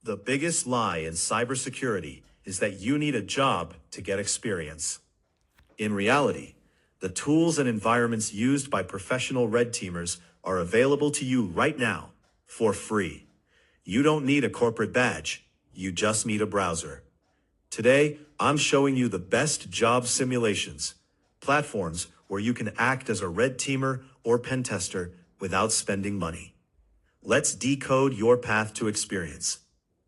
The biggest lie in cybersecurity is that you need a job to get experience. In reality, the tools and environments used by professional red teamers are available to you right now, for free. You don't need a corporate badge, you just need a browser. Today, I'm showing you the best job simulations, platforms where you can act as a red teamer or pen tester without spending money. Let's decode your path to experience.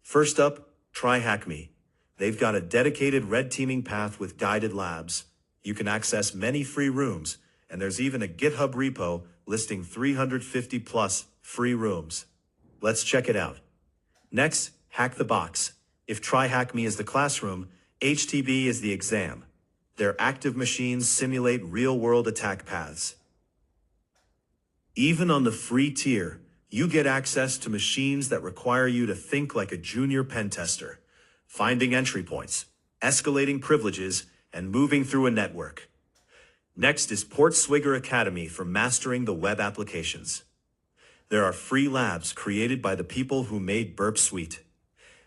First up, try HackMe. They've got a dedicated red teaming path with guided labs. You can access many free rooms, and there's even a GitHub repo listing 350 plus free rooms. Let's check it out. Next, Hack the Box. If Try HackMe is the classroom, HTB is the exam. Their active machines simulate real-world attack paths. Even on the free tier, you get access to machines that require you to think like a junior pen tester, finding entry points, escalating privileges, and moving through a network. Next is Portswigger Academy for mastering the web applications. There are free labs created by the people who made Burp Suite.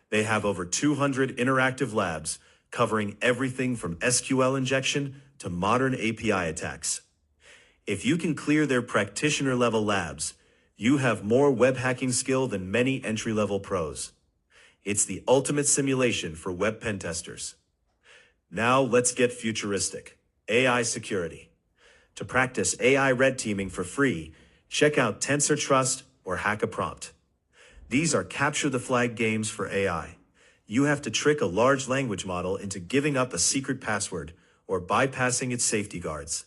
They have over 200 interactive labs covering everything from SQL injection to modern API attacks. If you can clear their practitioner-level labs, you have more web hacking skill than many entry-level pros. It's the ultimate simulation for web pen testers. Now let's get futuristic. AI security. To practice AI red teaming for free, check out TensorTrust or Hack a Prompt. These are capture the flag games for AI. You have to trick a large language model into giving up a secret password or bypassing its safety guards.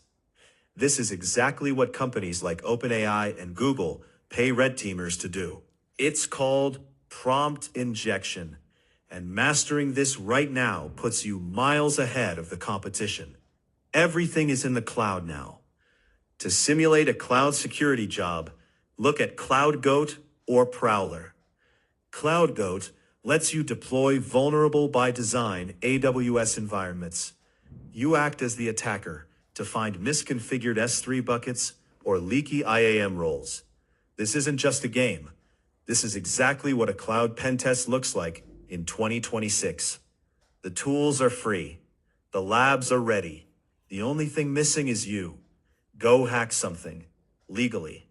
This is exactly what companies like OpenAI and Google pay red teamers to do. It's called prompt injection, and mastering this right now puts you miles ahead of the competition. Everything is in the cloud now. To simulate a cloud security job, look at CloudGoat or Prowler. CloudGoat lets you deploy vulnerable by design AWS environments. You act as the attacker to find misconfigured S3 buckets or leaky IAM roles. This isn't just a game. This is exactly what a cloud pen test looks like in 2026. The tools are free. The labs are ready. The only thing missing is you. Go hack something, legally.